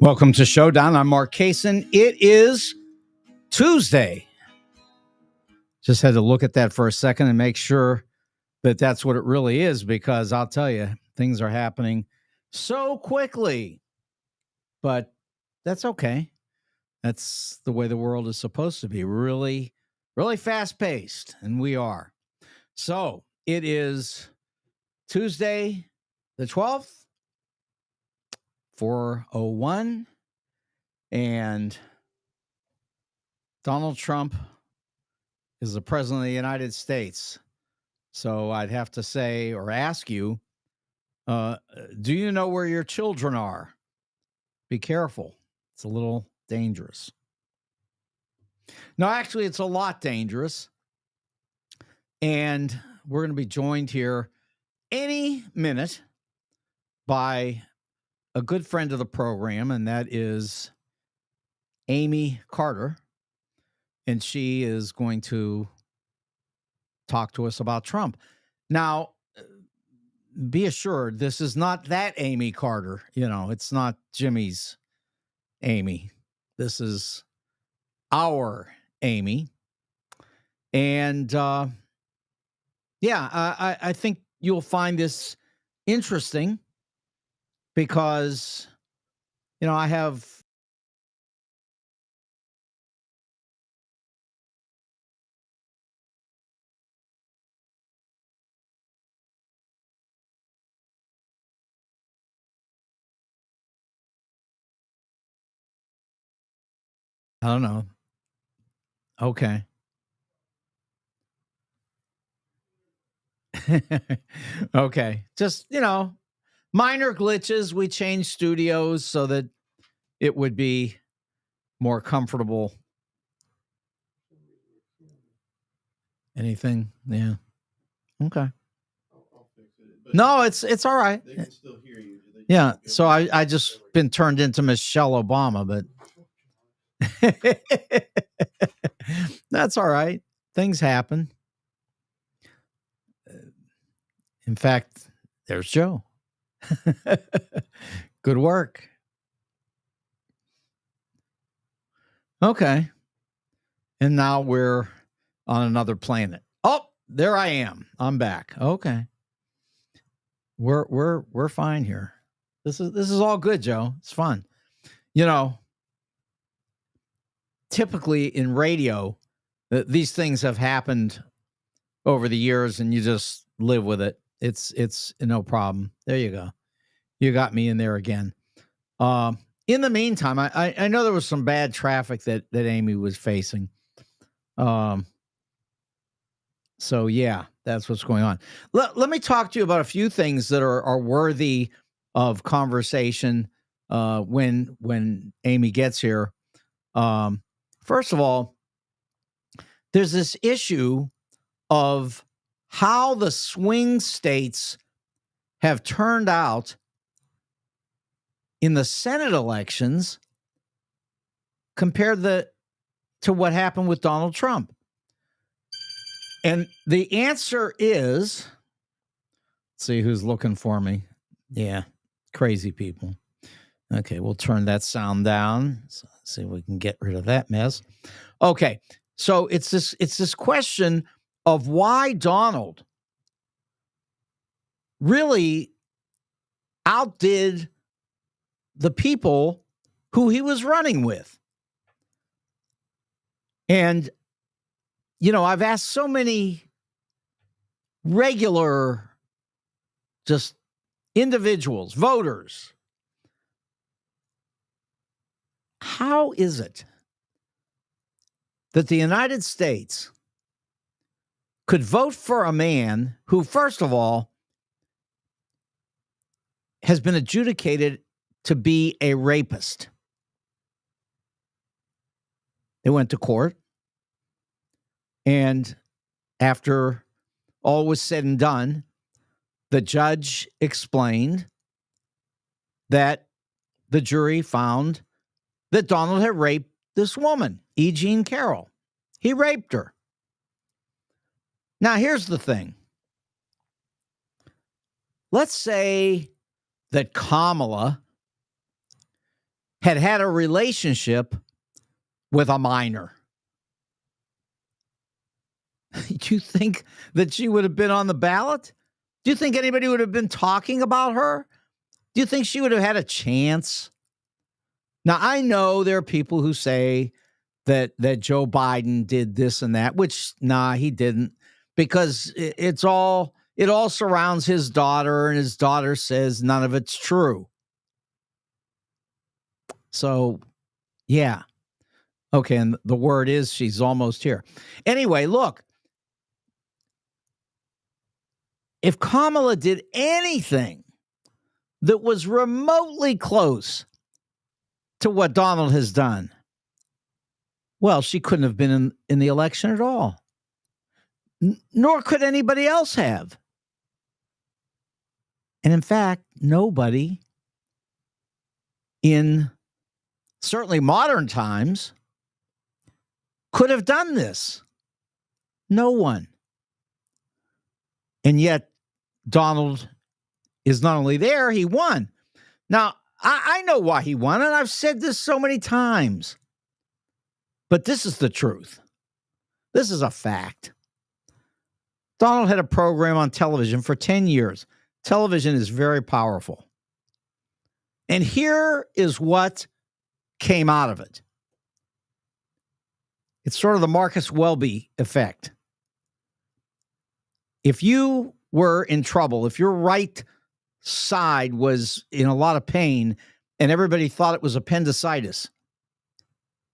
Welcome to Showdown. I'm Mark Kaysen. It is Tuesday. Just had to look at that for a second and make sure that that's what it really is, because I'll tell you, things are happening so quickly. But that's okay. That's the way the world is supposed to be. Really, really fast-paced, and we are. So it is Tuesday the 12th, 4:01, and Donald Trump is the president of the United States. So I'd have to say or ask you, do you know where your children are? Be careful. It's a little dangerous. No, actually, it's a lot dangerous. And we're going to be joined here any minute by a good friend of the program, and that is Amy Carter. And she is going to talk to us about Trump. Now, be assured, this is not that Amy Carter. You know, it's not Jimmy's Amy. This is our Amy. And I think you'll find this interesting because, you know, I have I don't know. Okay. Okay. Just, you know, minor glitches. We changed studios so that it would be more comfortable. Anything? Yeah. Okay. No, it's all right. They can still hear you. Yeah. So I just been turned into Michelle Obama, but that's all right. Things happen. In fact, there's Joe. Good work. Okay. And now we're on another planet. Oh, there I am. I'm back. Okay. We're fine here. This is all good, Joe. It's fun. You know, typically in radio, these things have happened over the years, and you just live with it. It's no problem. There you go. You got me in there again. In the meantime, I know there was some bad traffic that Amy was facing. So yeah, that's what's going on. Let me talk to you about a few things that are worthy of conversation when Amy gets here. First of all, there's this issue of how the swing states have turned out in the Senate elections compared to what happened with Donald Trump. And the answer is, let's see who's looking for me. Yeah, crazy people. Okay, we'll turn that sound down. So let's see if we can get rid of that mess. Okay, so it's this question of why Donald really outdid the people who he was running with. And, you know, I've asked so many regular, just individuals, voters, how is it that the United States could vote for a man who, first of all, has been adjudicated to be a rapist? They went to court, and after all was said and done, the judge explained that the jury found that Donald had raped this woman, E. Jean Carroll. He raped her. Now, here's the thing. Let's say that Kamala had a relationship with a minor. Do you think that she would have been on the ballot? Do you think anybody would have been talking about her? Do you think she would have had a chance? Now, I know there are people who say that Joe Biden did this and that, which, he didn't, because it all surrounds his daughter, and his daughter says none of it's true. So, yeah. Okay, and the word is she's almost here. Anyway, look, if Kamala did anything that was remotely close to what Donald has done, well, she couldn't have been in the election at all. Nor could anybody else have. And in fact, nobody in certainly modern times could have done this. No one. And yet, Donald is not only there, he won. Now, I know why he won, and I've said this so many times. But this is the truth. This is a fact. Donald had a program on television for 10 years. Television is very powerful. And here is what came out of it. It's sort of the Marcus Welby effect. If you were in trouble, if your right side was in a lot of pain and everybody thought it was appendicitis,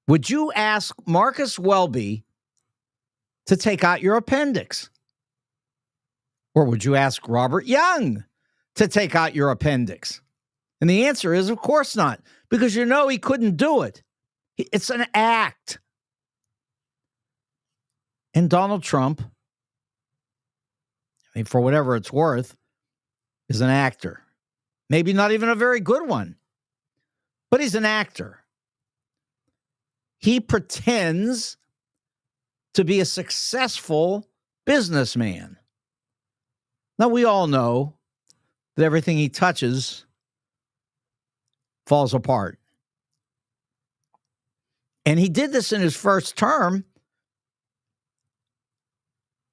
would you ask Marcus Welby to take out your appendix? Or would you ask Robert Young to take out your appendix? And the answer is, of course not, because you know he couldn't do it. It's an act. And Donald Trump, for whatever it's worth, is an actor. Maybe not even a very good one, but he's an actor. He pretends to be a successful businessman. Now, we all know that everything he touches falls apart. And he did this in his first term,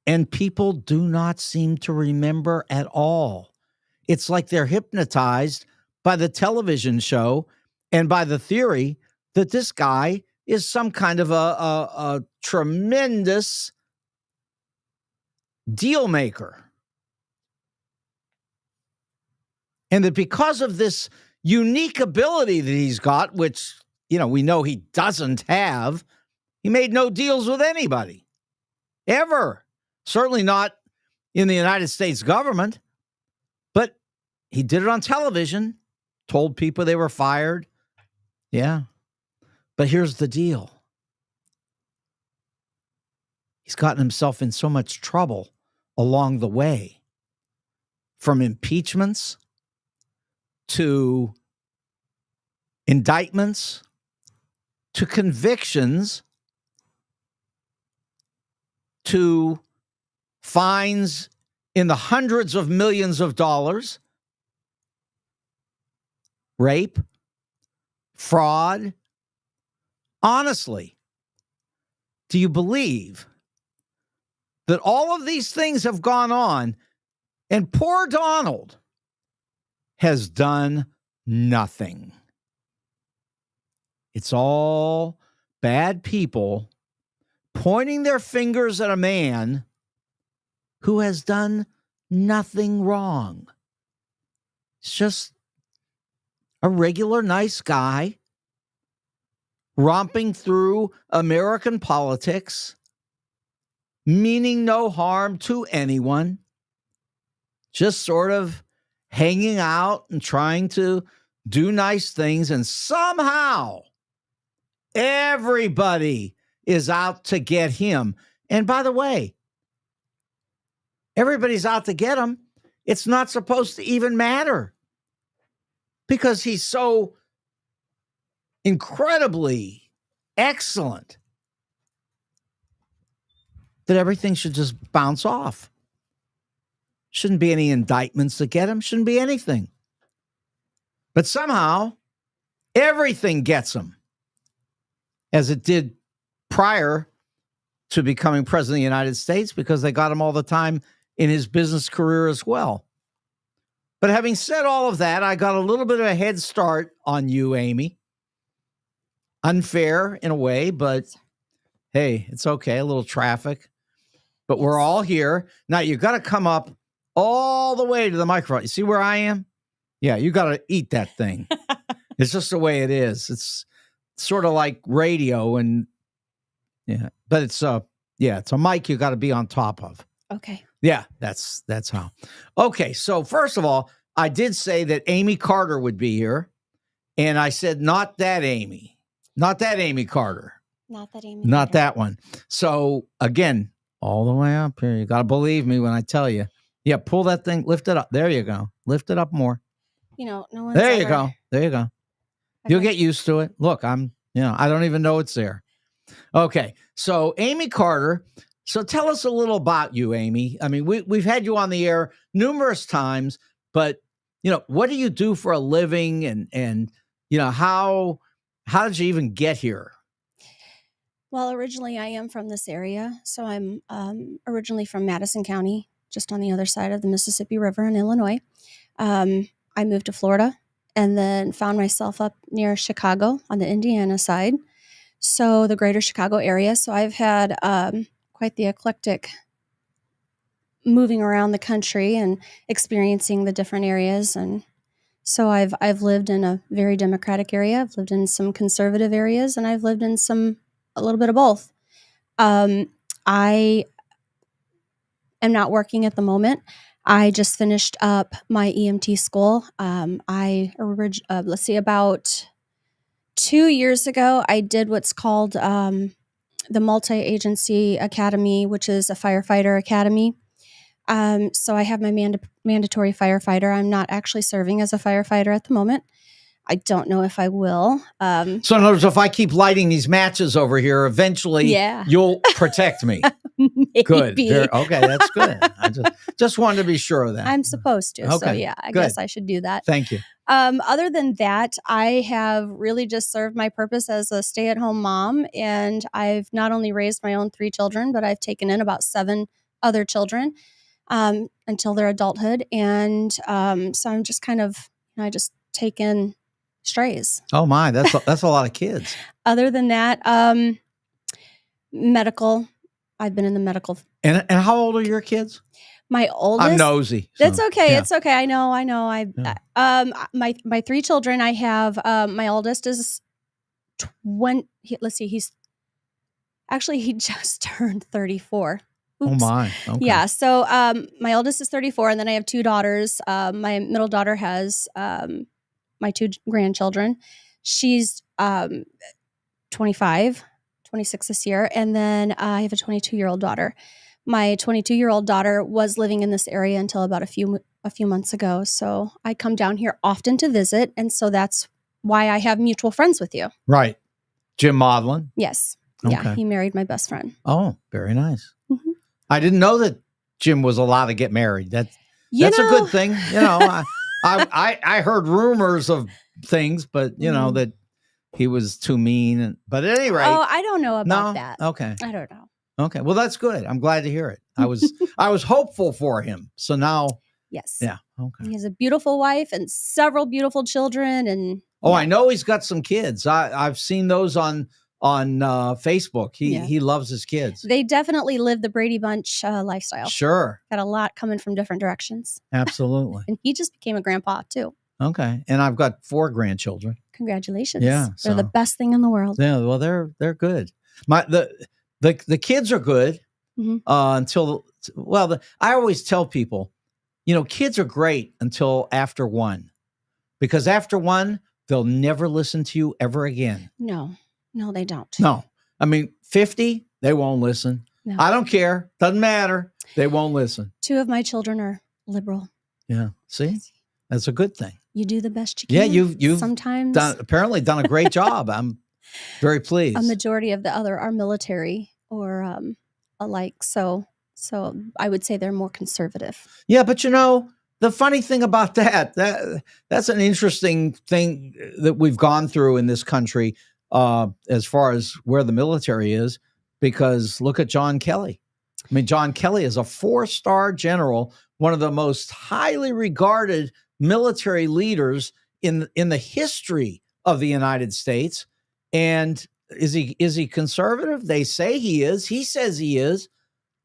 and people do not seem to remember at all. It's like they're hypnotized by the television show and by the theory that this guy is some kind of a tremendous deal maker. And that because of this unique ability that he's got, which, we know he doesn't have, he made no deals with anybody. Ever. Certainly not in the United States government. But he did it on television, told people they were fired. Yeah. But here's the deal. He's gotten himself in so much trouble along the way, from impeachments to indictments to convictions to fines in the hundreds of millions of dollars, rape, fraud. Honestly, do you believe that all of these things have gone on and poor Donald has done nothing? It's all bad people pointing their fingers at a man who has done nothing wrong. It's just a regular nice guy romping through American politics, meaning no harm to anyone, just sort of hanging out and trying to do nice things, and somehow everybody is out to get him. And by the way, everybody's out to get him. It's not supposed to even matter because he's so incredibly excellent that everything should just bounce off. Shouldn't be any indictments to get him. Shouldn't be anything. But somehow, Everything gets him, as it did prior to becoming president of the United States, because they got him all the time in his business career as well. But having said all of that, I got a little bit of a head start on you, Amy. Unfair in a way, but hey, it's okay. A little traffic, but we're all here. Now you got to come up all the way to the microphone. You see where I am? Yeah, you got to eat that thing. It's just the way it is. It's sort of like radio, and yeah, but it's a mic you got to be on top of. Okay. Yeah, that's how. Okay, so first of all, I did say that Amy Carter would be here, and I said not that Amy Carter. Not that Amy. Not that one. So again, all the way up here. You got to believe me when I tell you. Yeah, pull that thing, lift it up. There you go. Lift it up more. No one's There you go. There you go. You'll get used to it. Look, I don't even know it's there. Okay, so Amy Carter. So tell us a little about you, Amy. I mean, we've had you on the air numerous times, but what do you do for a living, and how did you even get here? Well, originally I am from this area, so I'm originally from Madison County, just on the other side of the Mississippi River in Illinois. I moved to Florida and then found myself up near Chicago on the Indiana side, so the greater Chicago area. So I've had quite the eclectic moving around the country and experiencing the different areas. And so I've lived in a very democratic area. I've lived in some conservative areas, and I've lived in a little bit of both. I am not working at the moment. I just finished up my EMT school. About 2 years ago, I did what's called the Multi-Agency Academy, which is a firefighter academy. So I have my mandatory firefighter. I'm not actually serving as a firefighter at the moment. I don't know if I will. So in other words, if I keep lighting these matches over here, eventually you'll protect me. Maybe. Good. Okay, that's good. I just wanted to be sure of that. I'm supposed to. Okay, so yeah, I guess I should do that. Thank you. Other than that, I have really just served my purpose as a stay-at-home mom, and I've not only raised my own 3 children, but I've taken in about 7 other children until their adulthood. And so I'm just kind of, I just take in strays. Oh my, that's a lot of kids. Other than that, medical. I've been in the medical. And how old are your kids? My oldest. I'm nosy. So, that's okay. Yeah. It's okay. I know. My 3 children. I have my oldest is 20. Let's see. He just turned 34. Oops. Oh my. Okay. Yeah. So my oldest is 34, and then I have 2 daughters. My middle daughter has my 2 grandchildren. She's 25, 26 this year, and then I have a 22-year-old daughter. My 22-year-old daughter was living in this area until about a few months ago. So I come down here often to visit, and so that's why I have mutual friends with you. Right. Jim Modlin? Yes. Okay. Yeah, he married my best friend. Oh, very nice. Mm-hmm. I didn't know that Jim was allowed to get married. That's a good thing. I heard rumors of things, but that he was too mean. But at any rate, I don't know about that. Okay, I don't know. Okay, well that's good. I'm glad to hear it. I was hopeful for him. So now, yes, yeah, okay. He has a beautiful wife and several beautiful children, and I know he's got some kids. I've seen those on Facebook. He loves his kids. They definitely live the Brady Bunch lifestyle. Sure. Got a lot coming from different directions. Absolutely. And he just became a grandpa too. Okay. And I've got 4 grandchildren. Congratulations. Yeah. They're the best thing in the world. Yeah. Well, they're good. The kids are good until, I always tell people, kids are great until after 1, because after 1, they'll never listen to you ever again. No, they don't. No. I mean, 50, they won't listen. No. I don't care. Doesn't matter. They won't listen. 2 of my children are liberal. Yeah. See? That's a good thing. You do the best you can. Yeah, you've sometimes apparently done a great job. I'm very pleased. A majority of the other are military or alike. So I would say they're more conservative. Yeah, but the funny thing about that's an interesting thing that we've gone through in this country, as far as where the military is, because look at John Kelly. I mean, John Kelly is a 4-star general, one of the most highly regarded military leaders in the history of the United States. And is he conservative? They say he is. He says he is,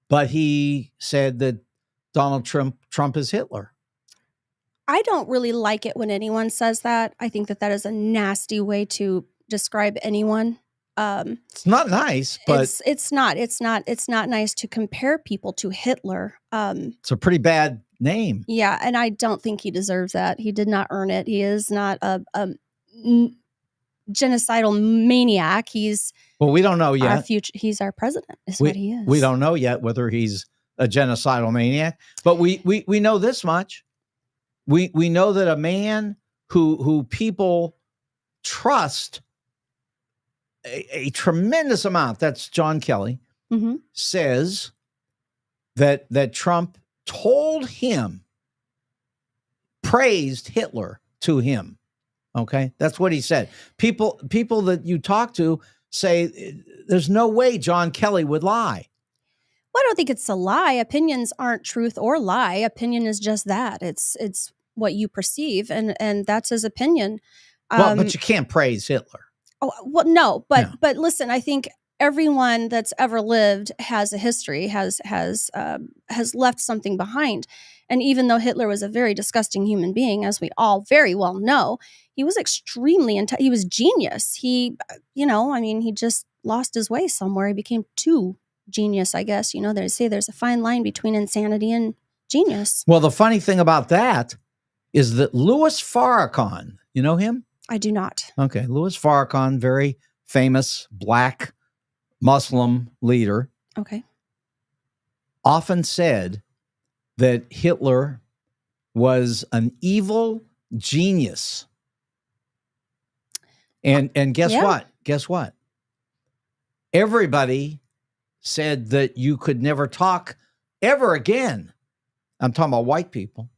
but he said that Donald Trump is Hitler. I don't really like it when anyone says that. I think that is a nasty way to describe anyone. It's not nice, but it's not nice to compare people to Hitler. It's a pretty bad name. Yeah, and I don't think he deserves that. He did not earn it. He is not a genocidal maniac. Well, we don't know yet. Our future. He's our president. Is what he is. We don't know yet whether he's a genocidal maniac, but we know this much. We know that a man who people trust a tremendous amount, that's John Kelly, says that Trump told him, praised Hitler to him. Okay, that's what he said. People that you talk to say there's no way John Kelly would lie. Well, I don't think it's a lie. Opinions aren't truth or lie. Opinion is just that. It's what you perceive, and that's his opinion. Well, but you can't praise Hitler. Oh, well, no, but listen, I think everyone that's ever lived has a history, has left something behind. And even though Hitler was a very disgusting human being, as we all very well know, he was extremely he was genius. He, he just lost his way somewhere. He became too genius, I guess. They say there's a fine line between insanity and genius. Well, the funny thing about that is that Louis Farrakhan, you know him? I do not. Okay. Louis Farrakhan, very famous black Muslim leader. Okay. Often said that Hitler was an evil genius. And guess what? Guess what? Everybody said that you could never talk ever again. I'm talking about white people.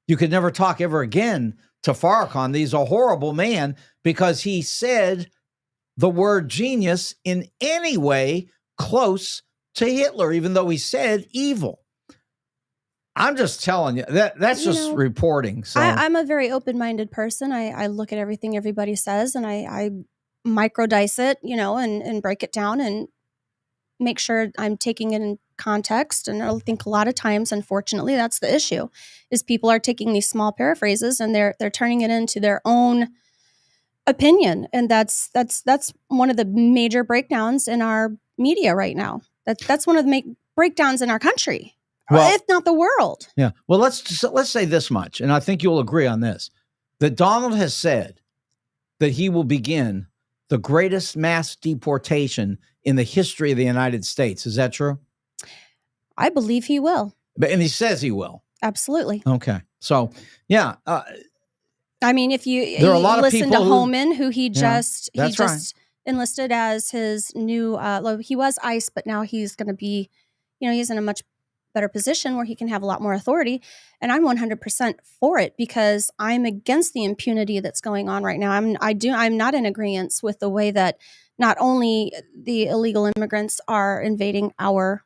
You could never talk ever again to Farrakhan. He's a horrible man because he said the word genius in any way close to Hitler, even though he said evil. I'm just telling you that's just reporting. So I'm a very open-minded person. I look at everything everybody says and I microdice it, and break it down and make sure I'm taking it in context. And I think a lot of times, unfortunately, that's the issue, is people are taking these small paraphrases and they're turning it into their own opinion. And that's one of the major breakdowns in our media right now. That's one of the breakdowns in our country, if not the world. Yeah. Well, let's say this much, and I think you'll agree on this, that Donald has said that he will begin the greatest mass deportation in the history of the United States. Is that true? I believe he will. And he says he will. Absolutely. Okay. So, yeah. I mean, if you listen to Homan, who he just enlisted as his new, he was ICE, but now he's going to be, he's in a much better position where he can have a lot more authority. And I'm 100% for it because I'm against the impunity that's going on right now. I'm not in agreement with the way that not only the illegal immigrants are invading our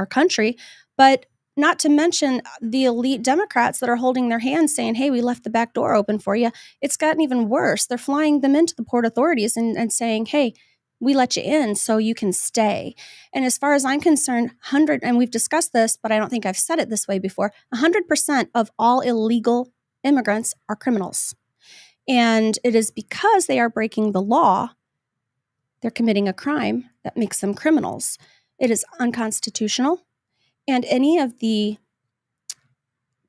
country, but not to mention the elite Democrats that are holding their hands saying, hey, we left the back door open for you. It's gotten even worse. They're flying them into the port authorities and saying, hey, we let you in so you can stay. And as far as I'm concerned, and we've discussed this, but I don't think I've said it this way before, 100% of all illegal immigrants are criminals. And it is because they are breaking the law, they're committing a crime that makes them criminals. It is unconstitutional. And any of the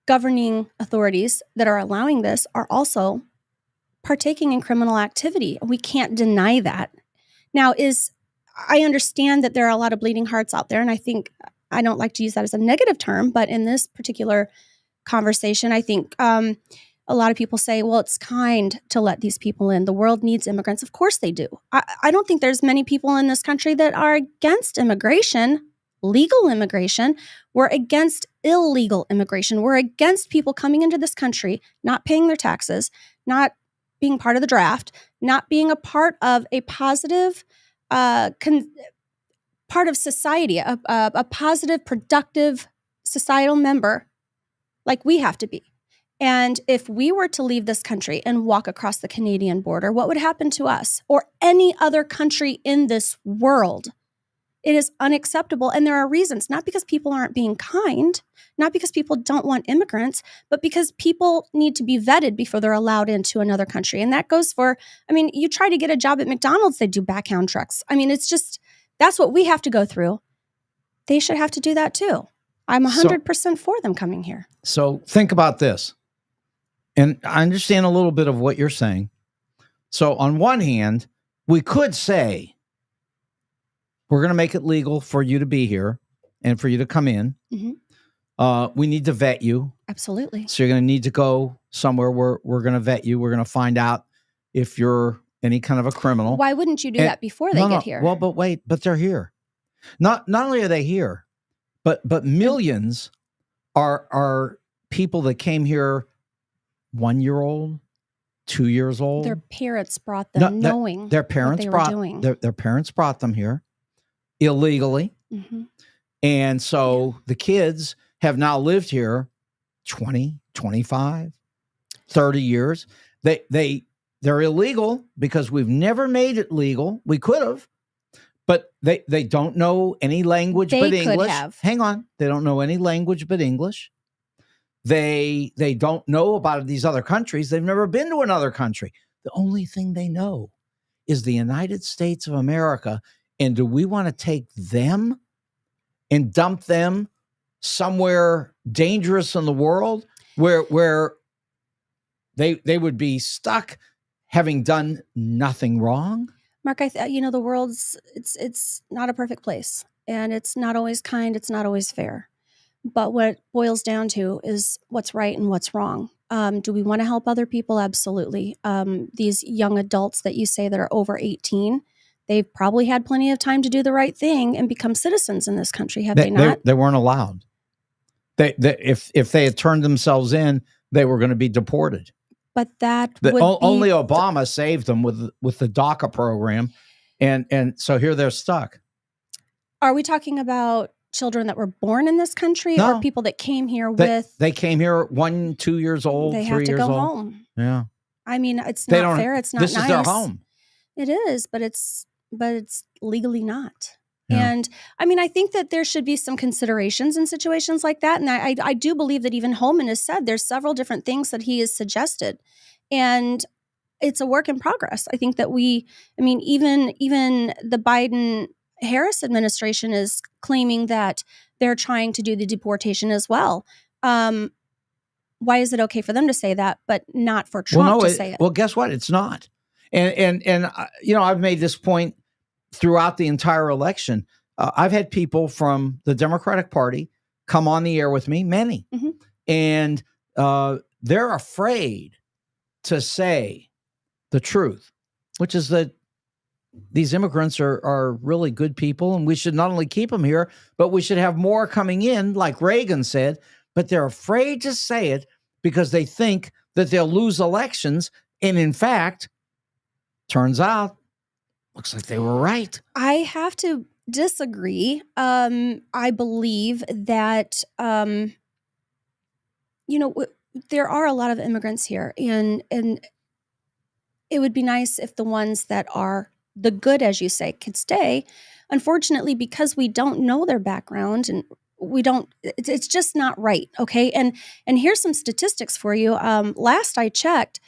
governing authorities that are allowing this are also partaking in criminal activity. We can't deny that. Now, I understand that there are a lot of bleeding hearts out there, and I don't like to use that as a negative term, but in this particular conversation, I think a lot of people say, well, it's kind to let these people in. The world needs immigrants. Of course they do. I don't think there's many people in this country that are against immigration. legal immigration. We're against illegal immigration. We're against people coming into this country, not paying their taxes, not being part of the draft, not being a part of a positive part of society, a positive, productive societal member like we have to be. And if we were to leave this country and walk across the Canadian border, what would happen to us or any other country in this world? It is unacceptable. And there are reasons, not because people aren't being kind, not because people don't want immigrants, but because people need to be vetted before they're allowed into another country. And that goes for, I mean, you try to get a job at McDonald's, they do background checks. I mean, it's just, that's what we have to go through. They should have to do that too. I'm 100% for them coming here. So think about this. And I understand a little bit of what you're saying. So on one hand, we could say, we're going to make it legal for you to be here and for you to come in. Mm-hmm. We need to vet you. Absolutely. So you're going to need to go somewhere where we're going to vet you. We're going to find out if you're any kind of a criminal. Why wouldn't you do that before they get here? Well, but wait, but they're here. Not only are they here, but millions are people that came here 1 year old, 2 years old. Their parents brought them, knowing their parents what they were doing. Their parents brought them here illegally. Mm-hmm. And so the kids have now lived here 20, 25, 30 years. They're illegal because we've never made it legal. We could have, but they don't know any language but English. Could have. Hang on. They don't know any language but English. They don't know about these other countries. They've never been to another country. The only thing they know is the United States of America. And do we want to take them and dump them somewhere dangerous in the world where they would be stuck having done nothing wrong? Mark, the world's it's not a perfect place, and it's not always kind. It's not always fair. But what it boils down to is what's right and what's wrong. Do we want to help other people? Absolutely. These young adults that you say that are over 18, they've probably had plenty of time to do the right thing and become citizens in this country, have they not? They weren't allowed. If they had turned themselves in, they were going to be deported. But only Obama saved them with the DACA program, and so here they're stuck. Are we talking about children that were born in this country, or people that came here they came here 1, 2 years old, 3 years old? They have to go home. Yeah. I mean, it's not fair. It's not nice. This is their home. It is, but it's legally not. Yeah. And I mean, I think that there should be some considerations in situations like that. And I do believe that even Holman has said there's several different things that he has suggested. And it's a work in progress. I think that even the Biden-Harris administration is claiming that they're trying to do the deportation as well. Why is it okay for them to say that, but not for Trump to say it? Well, guess what? It's not. And I've made this point throughout the entire election. I've had people from the Democratic Party come on the air with me, many, mm-hmm. and they're afraid to say the truth, which is that these immigrants are really good people, and we should not only keep them here, but we should have more coming in, like Reagan said. But they're afraid to say it because they think that they'll lose elections. And in fact, turns out, looks like they were right. I have to disagree. I believe that, there are a lot of immigrants here, and it would be nice if the ones that are the good, as you say, could stay. Unfortunately, because we don't know their background and it's just not right. Okay. And here's some statistics for you. Last I checked,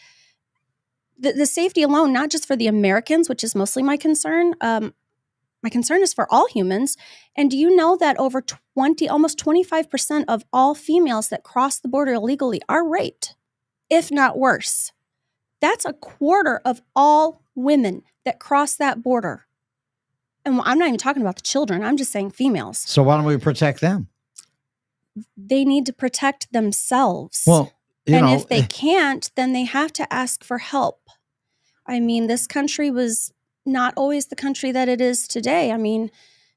the safety alone, not just for the Americans, which is mostly my concern. My concern is for all humans. And do you know that almost 25% of all females that cross the border illegally are raped, if not worse? That's a quarter of all women that cross that border. And I'm not even talking about the children. I'm just saying females. So why don't we protect them? They need to protect themselves. Well, if they can't, then they have to ask for help. I mean, this country was not always the country that it is today. I mean,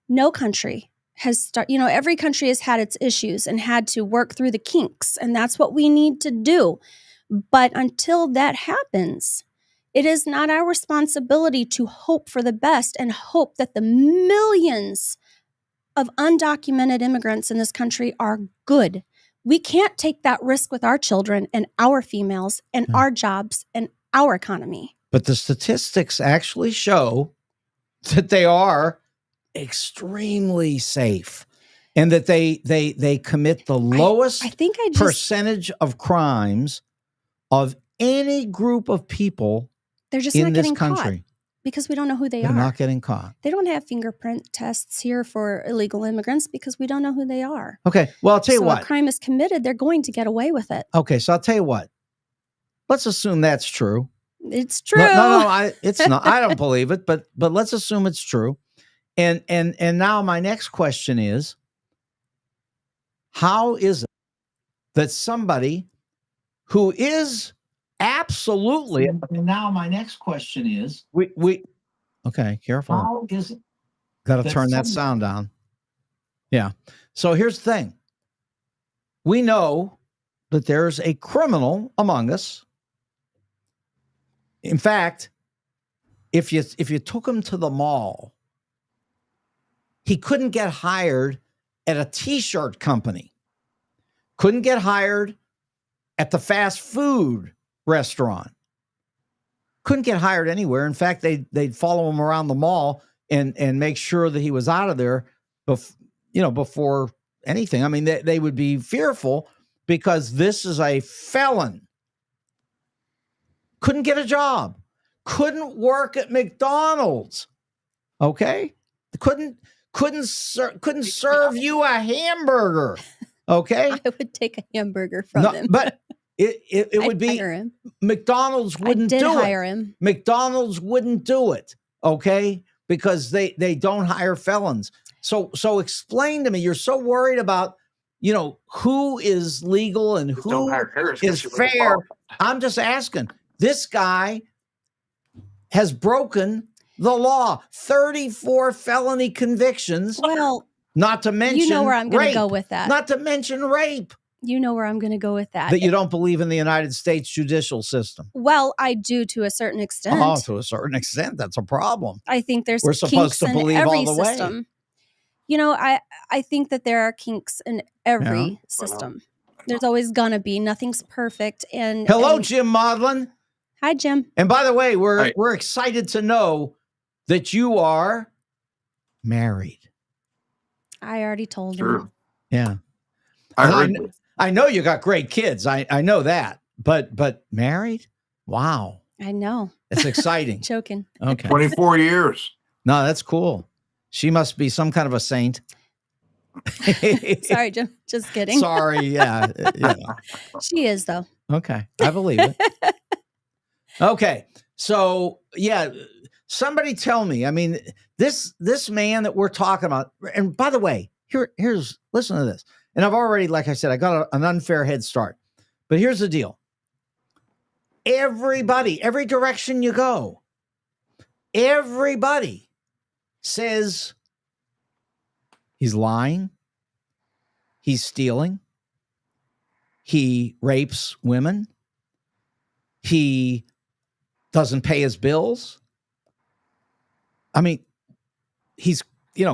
no country every country has had its issues and had to work through the kinks, and that's what we need to do. But until that happens, it is not our responsibility to hope for the best and hope that the millions of undocumented immigrants in this country are good. We can't take that risk with our children and our females and our jobs and our economy. But the statistics actually show that they are extremely safe and that they commit the lowest percentage of crimes of any group of people they're just in not this getting country. Caught because we don't know who they They're are. not getting caught. They don't have fingerprint tests here for illegal immigrants because we don't know who they are. Okay, well, I'll tell you what. So a crime is committed, they're going to get away with it. Okay, so I'll tell you what. Let's assume that's true. It's true. No, it's not. I don't believe it, but let's assume it's true. And now my next question is, how is it that somebody who is absolutely, and now my next question is, we okay, careful. How is it? Got to turn that sound down. Yeah. So here's the thing. We know that there's a criminal among us. In fact, if you took him to the mall, he couldn't get hired at a t-shirt company, couldn't get hired at the fast food restaurant, couldn't get hired anywhere. In fact, they'd follow him around the mall and make sure that he was out of there before anything. I mean, they would be fearful because this is a felon. Couldn't get a job, couldn't work at McDonald's. Okay, couldn't serve you a hamburger. Okay, I would take a hamburger from him, but it would be him. McDonald's wouldn't do it. Hire him. McDonald's wouldn't do it. Okay, because they don't hire felons. So explain to me. You're so worried about who is legal and who is fair. I'm just asking. This guy has broken the law. 34 felony convictions. Well, not to mention where I'm going to go with that. Not to mention rape. You know where I'm going to go with that. That you don't believe in the United States judicial system. Well, I do to a certain extent. Oh, to a certain extent, that's a problem. I think we're supposed to believe every all the system. way. I think that there are kinks in every system. There's always gonna be. Nothing's perfect. And hello, Jim Maudlin. Hi, Jim. And by the way, we're excited to know that you are married. I already told him. Yeah. I know you got great kids. I know that. But married? Wow. I know. It's exciting. Joking. Okay. 24 years. No, that's cool. She must be some kind of a saint. Sorry, Jim. Just kidding. Sorry. Yeah. She is, though. Okay. I believe it. Okay. So, yeah, somebody tell me. I mean, this man that we're talking about, and by the way, here's listen to this. And I've already, like I said, I got an unfair head start. But here's the deal. Everybody, every direction you go, everybody says he's lying, he's stealing, he rapes women, he doesn't pay his bills. I mean, he's,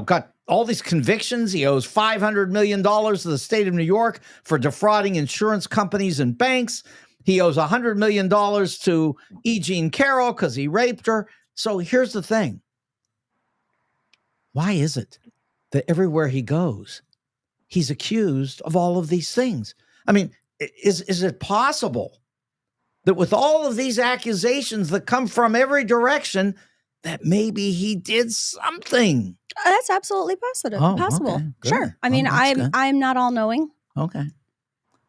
got all these convictions. He owes $500 million to the state of New York for defrauding insurance companies and banks. He owes $100 million to E. Jean Carroll because he raped her. So here's the thing. Why is it that everywhere he goes, he's accused of all of these things? I mean, is it possible that with all of these accusations that come from every direction, that maybe he did something? That's absolutely possible. Okay, sure. I mean, I'm not all knowing. Okay.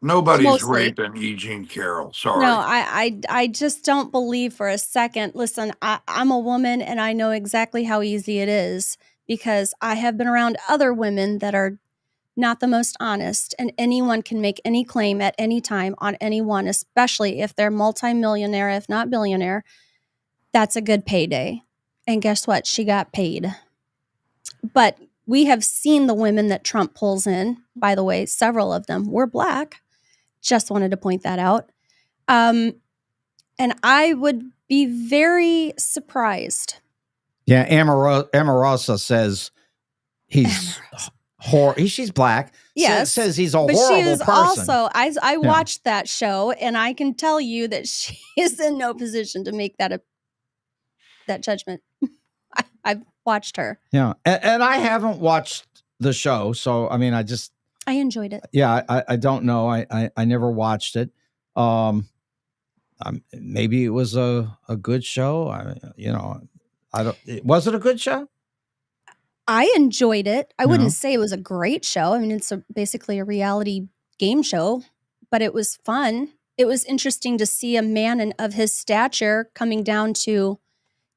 Nobody's raping E. Jean Carroll. Sorry. No, I just don't believe for a second. Listen, I'm a woman and I know exactly how easy it is because I have been around other women that are not the most honest, and anyone can make any claim at any time on anyone, especially if they're multimillionaire, if not billionaire. That's a good payday. And guess what? She got paid. But we have seen the women that Trump pulls in. By the way, several of them were Black. Just wanted to point that out. And I would be very surprised. Yeah, Amarosa says he's she's Black. Yes, says he's a horrible she is person. Also, I watched that show, and I can tell you that she is in no position to make that judgment. I've watched her. Yeah, and I haven't watched the show, so I mean, I enjoyed it. Yeah, I don't know. I never watched it. Maybe it was a good show. Was it a good show? I enjoyed it. I wouldn't say it was a great show. I mean, it's basically a reality game show, but it was fun. It was interesting to see a man of his stature coming down to,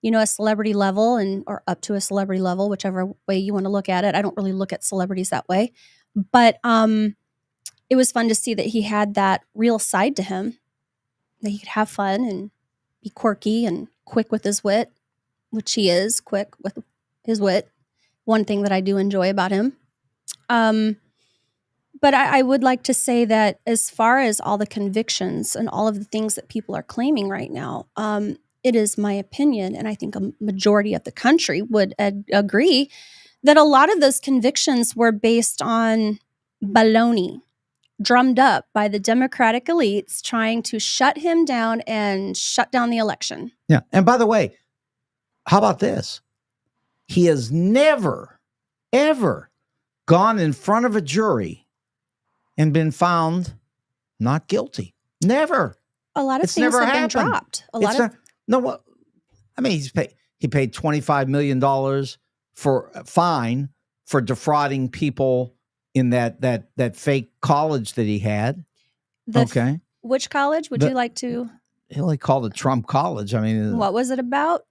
a celebrity level or up to a celebrity level, whichever way you want to look at it. I don't really look at celebrities that way, but it was fun to see that he had that real side to him, that he could have fun and be quirky and quick with his wit, which he is quick with his wit. One thing that I do enjoy about him. But I would like to say that as far as all the convictions and all of the things that people are claiming right now, it is my opinion, and I think a majority of the country would agree, that a lot of those convictions were based on baloney, drummed up by the Democratic elites trying to shut him down and shut down the election. Yeah. And by the way, how about this? He has never, ever gone in front of a jury and been found not guilty. Never. A lot of things have been dropped. I mean, he paid $25 million for a fine for defrauding people in that fake college that he had. Which college would you like to? He only called it Trump College. I mean, what was it about?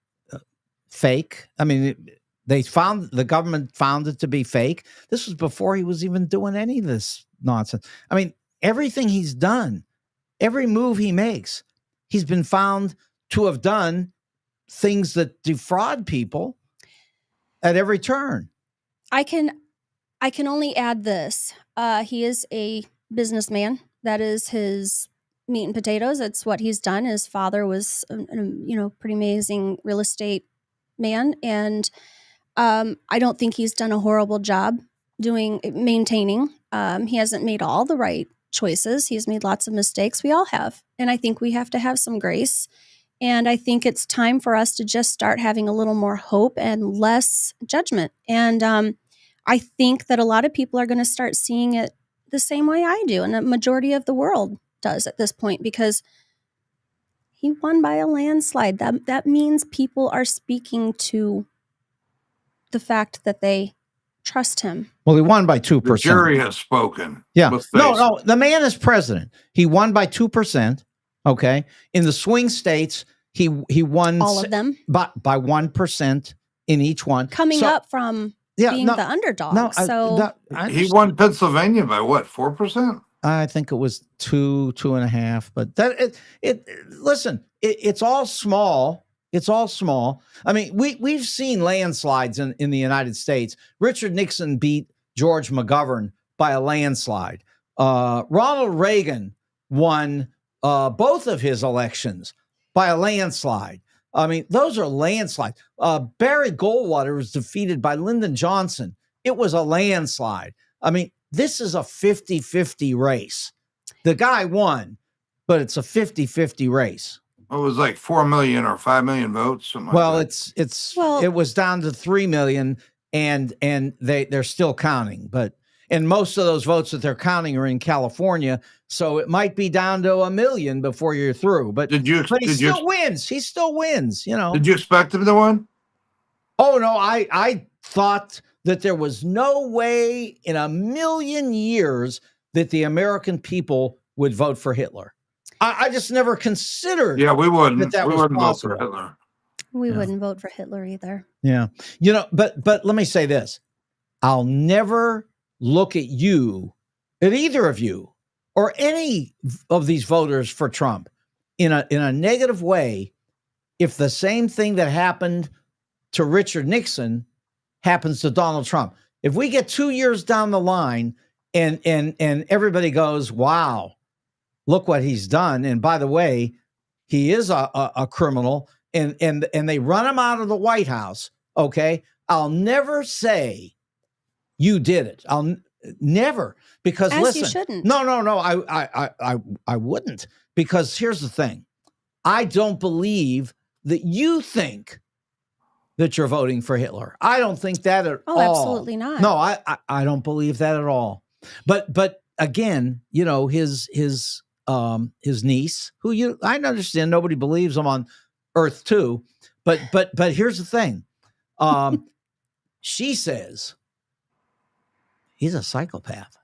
Fake. I mean, the government found it to be fake. This was before he was even doing any of this nonsense. I mean, everything he's done, every move he makes, he's been found to have done things that defraud people at every turn. I can only add this. He is a businessman. That is his meat and potatoes. That's what he's done. His father was, pretty amazing real estate man. And I don't think he's done a horrible job maintaining. He hasn't made all the right choices. He's made lots of mistakes. We all have. And I think we have to have some grace. And I think it's time for us to just start having a little more hope and less judgment. And I think that a lot of people are going to start seeing it the same way I do, and the majority of the world does at this point, because he won by a landslide. That means people are speaking to the fact that they trust him. Well, he won by 2%. The jury has spoken. Yeah. No, the man is president. He won by 2%. Okay. In the swing states, he won all of them by 1% in each one. Coming up from being the underdog. He won Pennsylvania by what, 4%? I think it was 2.5. But listen, it's all small. It's all small. I mean, we've seen landslides in the United States. Richard Nixon beat George McGovern by a landslide. Ronald Reagan won both of his elections by a landslide. I mean, those are landslides. Barry Goldwater was defeated by Lyndon Johnson. It was a landslide. I mean, this is a 50-50 race. The guy won, but it's a 50-50 race. It was like 4 million or 5 million votes. Something like that. It was down to 3 million, and they're still counting. And most of those votes that they're counting are in California, so it might be down to 1 million before you're through. But he still wins. He still wins. Did you expect him to win? Oh no, I thought that there was no way in a million years that the American people would vote for Hitler. I just never considered. Yeah, we wouldn't. That we was wouldn't possible. vote for Hitler. We wouldn't vote for Hitler either. Yeah, but let me say this: I'll never look at either of you, or any of these voters for Trump in a negative way if the same thing that happened to Richard Nixon happens to Donald Trump. If we get 2 years down the line and everybody goes, wow, look what he's done. And by the way, he is a criminal, and they run him out of the White House. Okay. I'll never say you did it. I'll never, because As listen, you shouldn't. no, I wouldn't, because here's the thing. I don't believe that you think that you're voting for Hitler. I don't think that at all. Oh, absolutely not. No, I don't believe that at all. But again, you know, his niece, who I understand nobody believes him on Earth 2, but here's the thing. She says he's a psychopath.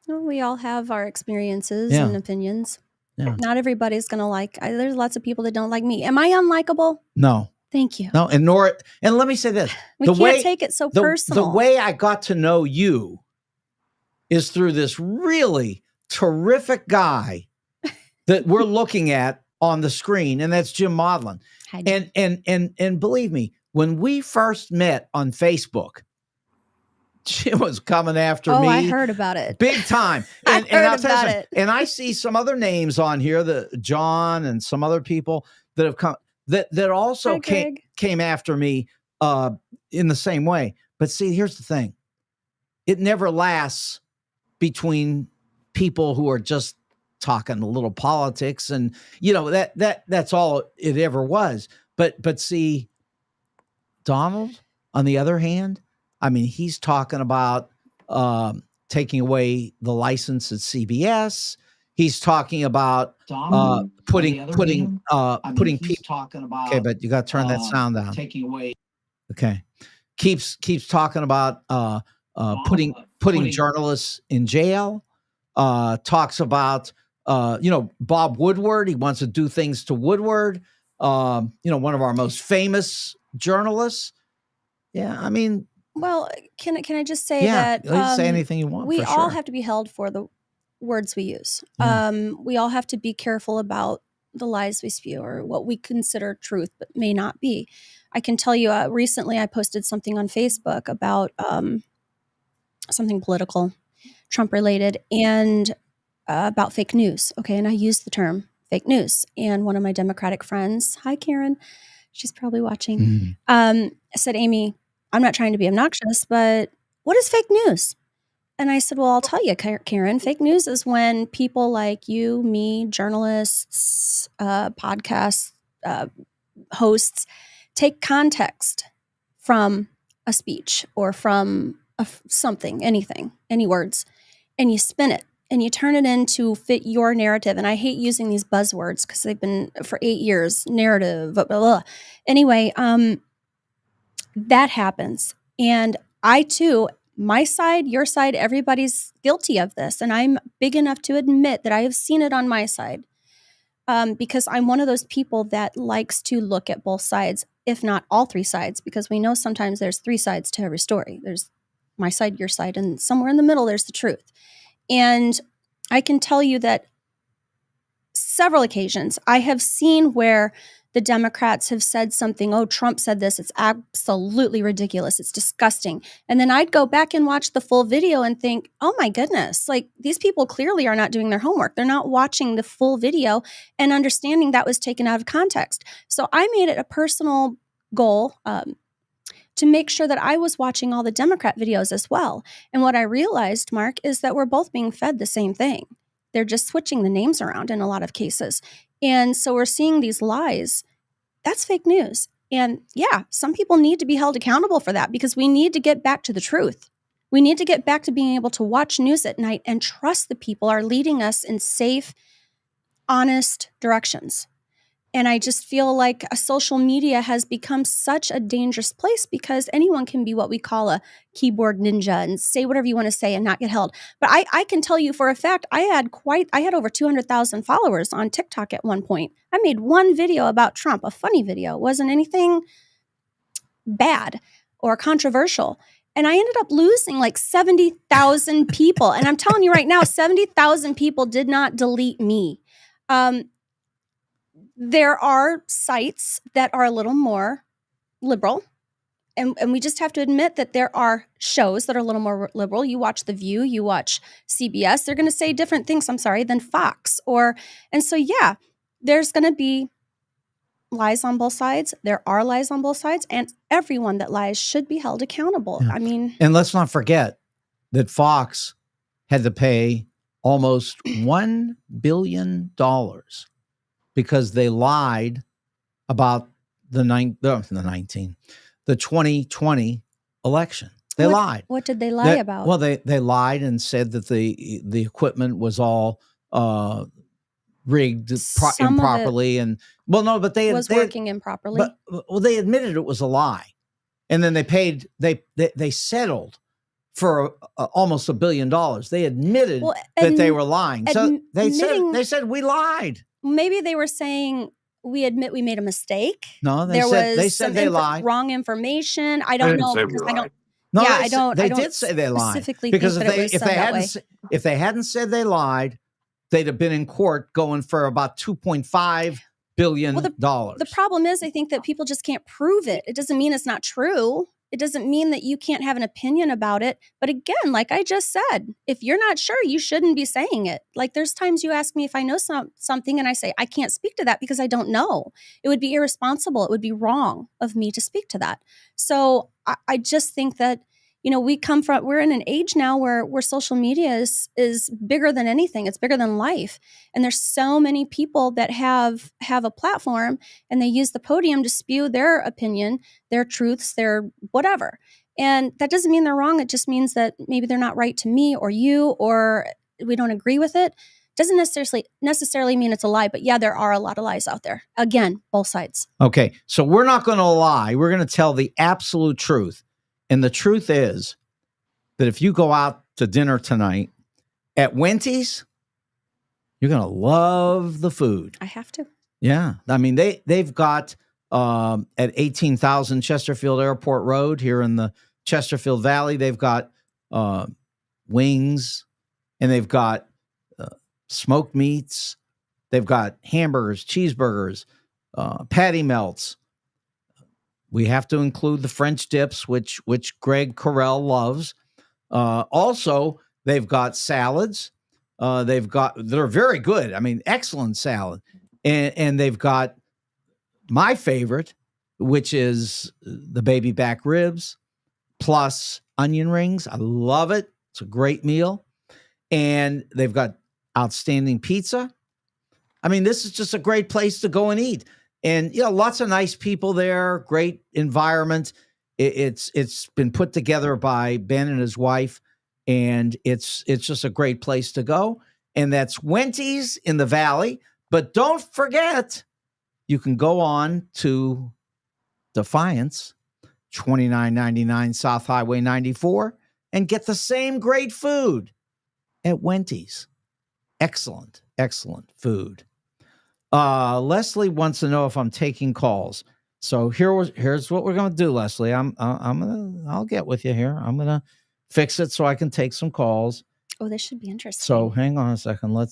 Well, we all have our experiences Yeah. and opinions. Yeah. Not everybody's going to like. There's lots of people that don't like me. Am I unlikable? No. Thank you. No, and let me say this. We can't take it so personal. The way I got to know you is through this really terrific guy that we're looking at on the screen, and that's Jim Maudlin. And believe me, when we first met on Facebook, Jim was coming after me. Oh, I heard about it. Big time. I heard about it. And I see some other names on here, the John and some other people that have come that also came after me in the same way. But see, here's the thing. It never lasts between people who are just talking a little politics, and you know, that's all it ever was. But see, Donald, on the other hand, I mean, he's talking about taking away the license at CBS. He's talking about putting people. Talking about, okay, but you got to turn that sound down. Taking away. Okay, keeps talking about putting journalists in jail. Talks about Bob Woodward. He wants to do things to Woodward. One of our most famous journalists. Yeah, I mean. Well, can I just say that say anything you want. We all have to be held for the words we use. Yeah. We all have to be careful about the lies we spew or what we consider truth but may not be. I can tell you recently I posted something on Facebook about something political, Trump related, and about fake news. Okay, and I used the term fake news. And one of my Democratic friends, hi Karen, she's probably watching, said, Amy, I'm not trying to be obnoxious, but what is fake news? And I said, well, I'll tell you, Karen, fake news is when people like you, me, journalists, podcast hosts take context from a speech or from something, anything, any words, and you spin it and you turn it in to fit your narrative. And I hate using these buzzwords because they've been for 8 years, narrative, blah, blah, blah. Anyway, that happens. And I too, my side, your side, everybody's guilty of this. And I'm big enough to admit that I have seen it on my side because I'm one of those people that likes to look at both sides, if not all three sides, because we know sometimes there's 3 sides to every story. There's my side, your side, and somewhere in the middle, there's the truth. And I can tell you that several occasions I have seen where the Democrats have said something, oh, Trump said this, it's absolutely ridiculous, it's disgusting. And then I'd go back and watch the full video and think, oh my goodness, like these people clearly are not doing their homework. They're not watching the full video and understanding that was taken out of context. So I made it a personal goal to make sure that I was watching all the Democrat videos as well. And what I realized, Mark, is that we're both being fed the same thing. They're just switching the names around in a lot of cases. And so we're seeing these lies. That's fake news. And yeah, some people need to be held accountable for that because we need to get back to the truth. We need to get back to being able to watch news at night and trust the people are leading us in safe, honest directions. And I just feel like social media has become such a dangerous place because anyone can be what we call a keyboard ninja and say whatever you want to say and not get held. But I can tell you for a fact, I had over 200,000 followers on TikTok at one point. I made one video about Trump, a funny video. It wasn't anything bad or controversial. And I ended up losing like 70,000 people. And I'm telling you right now, 70,000 people did not delete me. There are sites that are a little more liberal and we just have to admit that there are shows that are a little more liberal. You watch The View, you watch CBS, they're going to say different things, than Fox. And so, yeah, there's going to be lies on both sides. There are lies on both sides, and everyone that lies should be held accountable. Yeah. I mean, and let's not forget that Fox had to pay almost $1 billion because they lied about the 2020 election. They lied. What did they lie about? Well, they lied and said that the equipment was all rigged improperly, and but they was working improperly. But they admitted it was a lie, and then they paid. They settled for almost $1 billion. They admitted that they were lying. So they said we lied. Maybe they were saying we admit we made a mistake. No, they said they lied. Wrong information. I don't know because I don't. No, yeah, I don't. They did say they lied specifically because think if they hadn't said they lied, they'd have been in court going for about $2.5 billion. Well, the problem is, I think that people just can't prove it. It doesn't mean it's not true. It doesn't mean that you can't have an opinion about it. But again, like I just said, if you're not sure, you shouldn't be saying it. Like there's times you ask me if I know something and I say, I can't speak to that because I don't know. It would be irresponsible. It would be wrong of me to speak to that. So I just think that, we're in an age now where social media is bigger than anything. It's bigger than life. And there's so many people that have a platform and they use the podium to spew their opinion, their truths, their whatever. And that doesn't mean they're wrong. It just means that maybe they're not right to me or you, or we don't agree with it. Doesn't necessarily mean it's a lie, but yeah, there are a lot of lies out there. Again, both sides. Okay. So we're not going to lie. We're going to tell the absolute truth. And the truth is that if you go out to dinner tonight at Wendy's, you're going to love the food. I have to. Yeah. I mean, they've got at 18,000 Chesterfield Airport Road here in the Chesterfield Valley, they've got wings, and they've got smoked meats. They've got hamburgers, cheeseburgers, patty melts. We have to include the French dips, which Greg Carell loves. Also, they've got salads. They're very good. I mean, excellent salad. And they've got my favorite, which is the baby back ribs plus onion rings. I love it. It's a great meal. And they've got outstanding pizza. I mean, this is just a great place to go and eat. And, lots of nice people there, great environment. It's been put together by Ben and his wife, and it's just a great place to go. And that's Wendy's in the Valley. But don't forget, you can go on to Defiance, 2999 South Highway 94, and get the same great food at Wendy's. Excellent, excellent food. Leslie wants to know if I'm taking calls. So here's what we're going to do, Leslie. I'll get with you here. I'm going to fix it so I can take some calls. Oh, this should be interesting. So hang on a second. I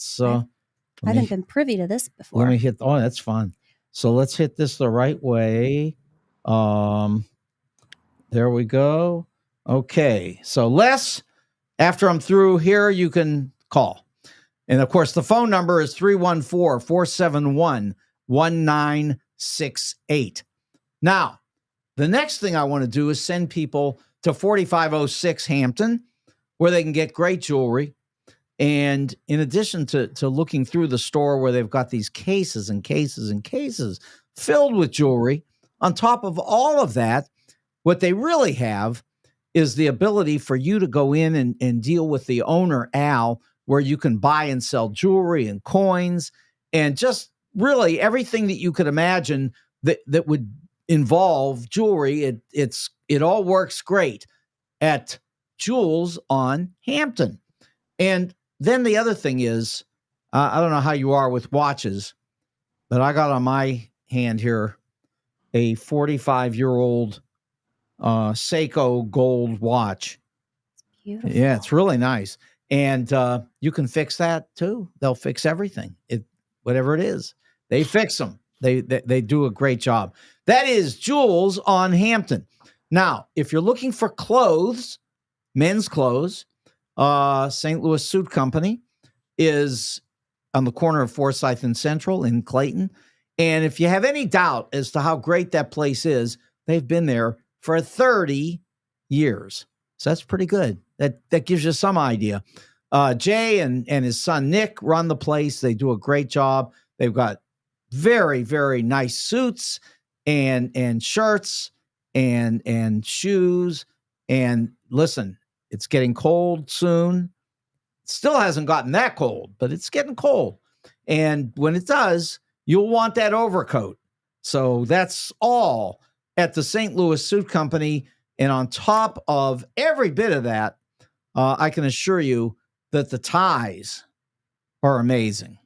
haven't been privy to this before. Let me hit. Oh, that's fun. So let's hit this the right way. There we go. Okay. So Les, after I'm through here, you can call. And, of course, the phone number is 314-471-1968. Now, the next thing I want to do is send people to 4506 Hampton, where they can get great jewelry. And in addition to looking through the store where they've got these cases and cases and cases filled with jewelry, on top of all of that, what they really have is the ability for you to go in and deal with the owner, Al, where you can buy and sell jewelry and coins and just really everything that you could imagine that would involve jewelry. It all works great at Jewels on Hampton. And then the other thing is, I don't know how you are with watches, but I got on my hand here a 45-year-old Seiko gold watch. Beautiful. Yeah, it's really nice. And you can fix that too. They'll fix everything. Whatever it is, they fix them. They do a great job. That is Jewels on Hampton. Now, if you're looking for clothes, men's clothes, St. Louis Suit Company is on the corner of Forsyth and Central in Clayton. And if you have any doubt as to how great that place is, they've been there for 30 years. So that's pretty good. That gives you some idea. Jay and his son Nick run the place. They do a great job. They've got very, very nice suits and shirts and shoes. And listen, it's getting cold soon. Still hasn't gotten that cold, but it's getting cold. And when it does, you'll want that overcoat. So that's all at the St. Louis Suit Company. And on top of every bit of that, I can assure you that the ties are amazing.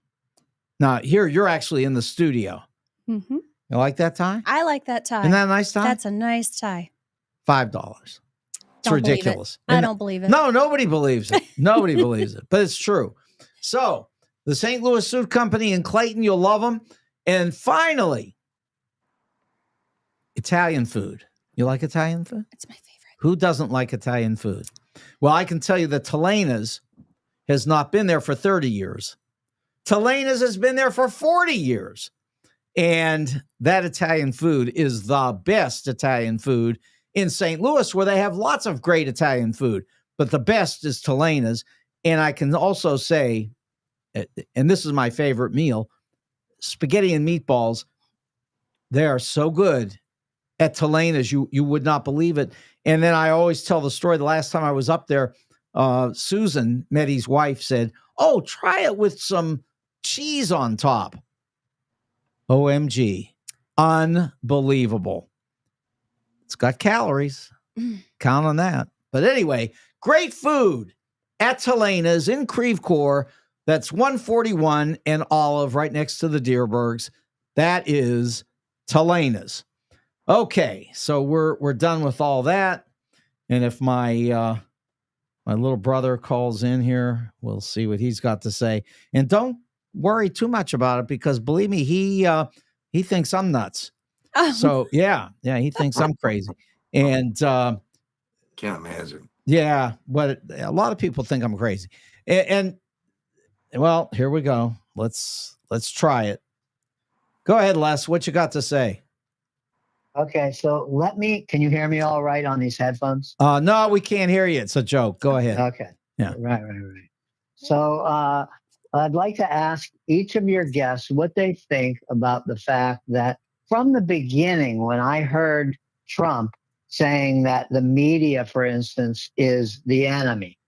Now, here you're actually in the studio. Mm-hmm. You like that tie? I like that tie. Isn't that a nice tie? That's a nice tie. $5. It's Don't ridiculous. I don't believe it. No, nobody believes it. Nobody believes it, but it's true. So the St. Louis Suit Company in Clayton, you'll love them. And finally, Italian food. You like Italian food? It's my favorite. Who doesn't like Italian food? Well, I can tell you that Telena's has not been there for 30 years. Telena's has been there for 40 years. And that Italian food is the best Italian food in St. Louis, where they have lots of great Italian food. But the best is Telena's. And I can also say, and this is my favorite meal, spaghetti and meatballs. They are so good at Telena's, you would not believe it. And then I always tell the story. The last time I was up there, Susan, Meddy's wife, said, "Oh, try it with some cheese on top." OMG. Unbelievable. It's got calories. Count on that. But anyway, great food at Telena's in Creve Coeur. That's 141 and Olive right next to the Deerbergs. That is Telena's. Okay, so we're done with all that. And if my my little brother calls in here, we'll see what he's got to say. And don't worry too much about it, because believe me, he thinks I'm nuts. So yeah, he thinks I'm crazy. And can't imagine. Yeah, but a lot of people think I'm crazy. And well, here we go. Let's try it. Go ahead, Les. What you got to say? Okay, so can you hear me all right on these headphones? No, we can't hear you. It's a joke. Go ahead. Okay. Yeah. Right. So I'd like to ask each of your guests what they think about the fact that from the beginning, when I heard Trump saying that the media, for instance, is the enemy,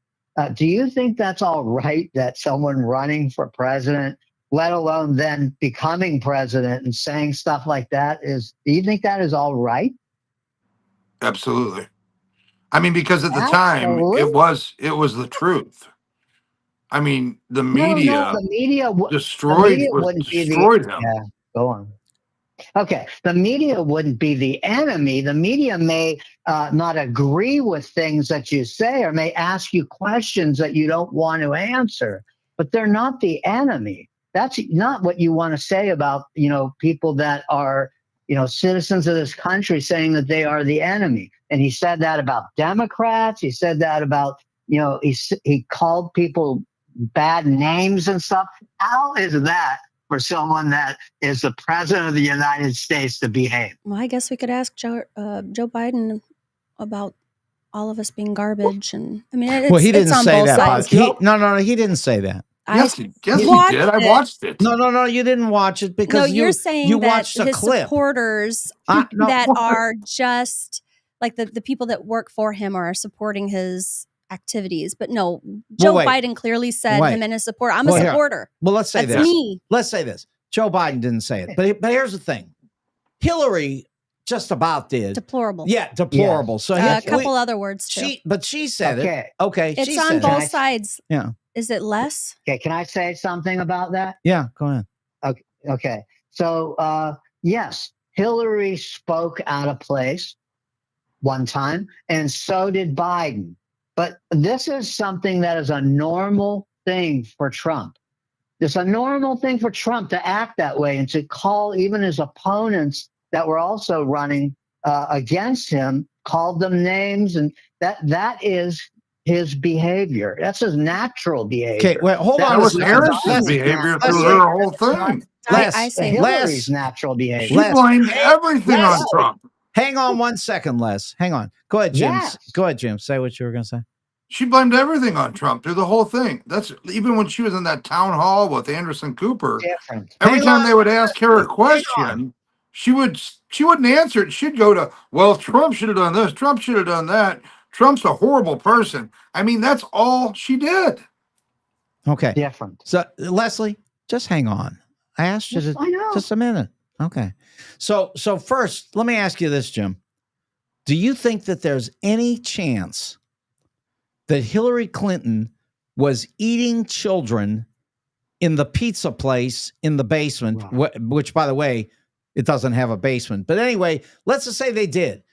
do you think that's all right that someone running for president, let alone then becoming president and saying stuff like that, do you think that is all right? Absolutely. I mean, because at the time it was the truth. I mean, the media, the media destroyed him. Yeah, go on. Okay, the media wouldn't be the enemy. The media may not agree with things that you say, or may ask you questions that you don't want to answer, but they're not the enemy. That's not what you want to say about, people that are, citizens of this country, saying that they are the enemy. And he said that about Democrats. He said that about, he called people bad names and stuff. How is that for someone that is the president of the United States to behave? Well, I guess we could ask Joe Biden about all of us being garbage. And I mean, he didn't say that. No, he didn't say that. Yes, he did. I watched it. No, you didn't watch it because you're saying you that watched a his clip. Supporters that are just like the people that work for him are supporting his activities. But no, Joe Biden clearly said him and his support. I'm a supporter. Well, let's say That's this. Me. Let's say this. Joe Biden didn't say it. But here's the thing. Hillary just about did. Deplorable. Yeah, deplorable. So a couple other words too. She said it. Okay. It's on both sides. Yeah. Is it less? Okay, can I say something about that? Yeah, go ahead. Okay. So, yes, Hillary spoke out of place one time, and so did Biden. But this is something that is a normal thing for Trump. It's a normal thing for Trump to act that way and to call even his opponents that were also running against him called them names, and that is his behavior. That's his natural behavior. Okay, well, hold That on That a was second. Harris's behavior through her whole thing. I say Hillary's natural behavior. She blamed everything on Trump. Hang on 1 second, Les. Hang on. Go ahead, Jim. Yes. Go ahead, Jim. Say what you were going to say. She blamed everything on Trump through the whole thing. That's even when she was in that town hall with Anderson Cooper. Different. Every Hang time on. they would ask her a Hang on. question, she wouldn't answer it. She'd go to, well, Trump should have done this. Trump should have done that. Trump's a horrible person. I mean, that's all she did. Okay. Different. So, Leslie, just hang on. I asked you I know. just a minute. Okay. So first, let me ask you this, Jim. Do you think that there's any chance that Hillary Clinton was eating children in the pizza place in the basement, which, by the way, it doesn't have a basement. But anyway, let's just say they did.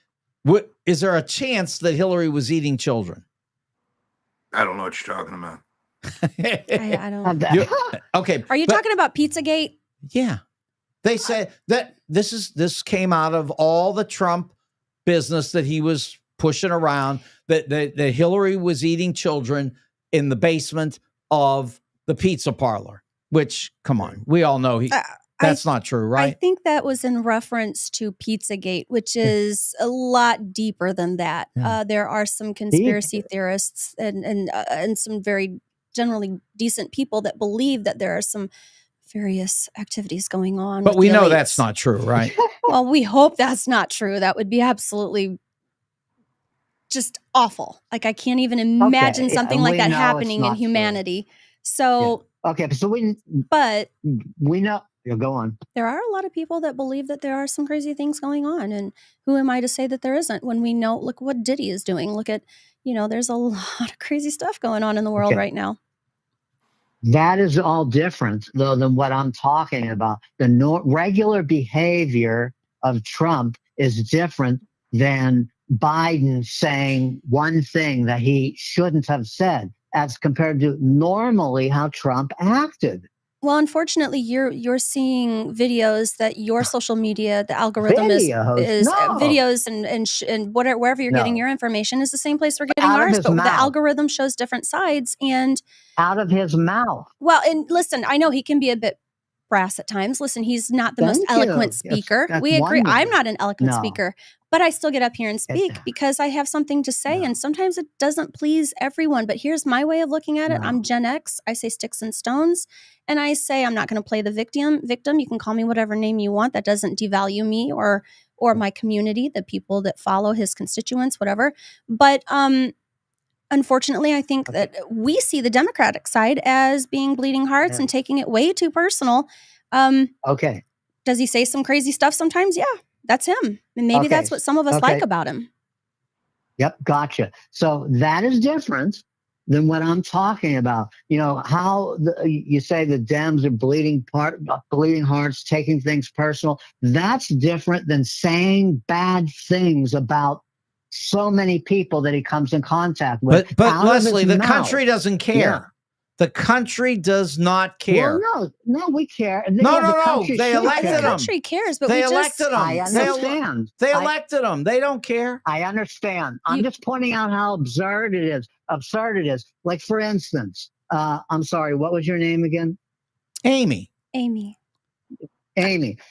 Is there a chance that Hillary was eating children? I don't know what you're talking about. I don't. Okay. Are you talking about Pizzagate? Yeah. They said that this came out of all the Trump business that he was pushing around, that Hillary was eating children in the basement of the pizza parlor, which, come on, we all know that's not true, right? I think that was in reference to Pizzagate, which is a lot deeper than that. Yeah. There are some conspiracy theorists and some very generally decent people that believe that there are some various activities going on. But we know that's not true, right? Well, we hope that's not true. That would be absolutely just awful. Like, I can't even imagine something like that happening in humanity. True. So, so we know. Yeah, go on. There are a lot of people that believe that there are some crazy things going on, and who am I to say that there isn't? When we know, look what Diddy is doing. Look at, there's a lot of crazy stuff going on in the world right now. That is all different, though, than what I'm talking about. The regular behavior of Trump is different than Biden saying one thing that he shouldn't have said, as compared to normally how Trump acted. Well, unfortunately, you're seeing videos that your social media, the algorithm videos and whatever, wherever you're getting your information is the same place we're getting ours. But the algorithm shows different sides, and out of his mouth. Well, and listen, I know he can be a bit brass at times. Listen, he's not the most eloquent speaker. Yes, we agree. I'm not an eloquent speaker, but I still get up here and speak because I have something to say. And sometimes it doesn't please everyone. But here's my way of looking at it. I'm Gen X. I say sticks and stones. And I say I'm not going to play the victim. You can call me whatever name you want. That doesn't devalue me or my community, the people that follow his constituents, whatever. But unfortunately, I think that we see the Democratic side as being bleeding hearts and taking it way too personal. Does he say some crazy stuff sometimes? Yeah, that's him. And maybe that's what some of us like about him. Yep, gotcha. So that is different than what I'm talking about. How you say the Dems are bleeding hearts, taking things personal. That's different than saying bad things about so many people that he comes in contact with. But Leslie, the country doesn't care. Yeah. The country does not care. Well, no, we care. No. They elected him. The country cares, but they elected him. I understand. They elected him. They don't care. I understand. I'm just pointing out how absurd it is. Like, for instance, I'm sorry, what was your name again? Amy.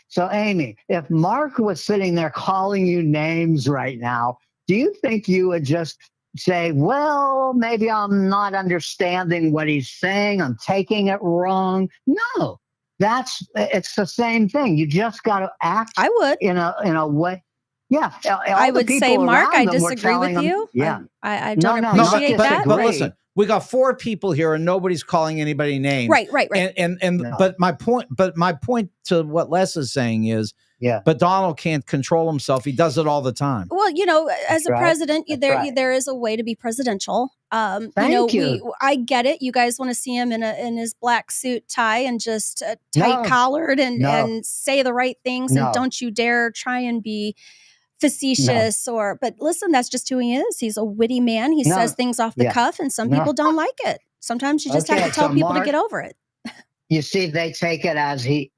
So, Amy, if Mark was sitting there calling you names right now, do you think you would just say, well, maybe I'm not understanding what he's saying, I'm taking it wrong? No, it's the same thing. You just got to act. I would in a way. Yeah, I would say, Mark, I disagree with you. Yeah, I don't appreciate that. But listen, we got 4 people here, and nobody's calling anybody names. Right. But my point to what Les is saying is, but Donald can't control himself. He does it all the time. Well, as a president, there is a way to be presidential. Thank you. I get it. You guys want to see him in his black suit, tie, and just tight collared and say the right things, and don't you dare try and be facetious but listen, that's just who he is. He's a witty man. He says things off the cuff, and some people don't like it. Sometimes you just have to tell people to get over it. You see, they take it as he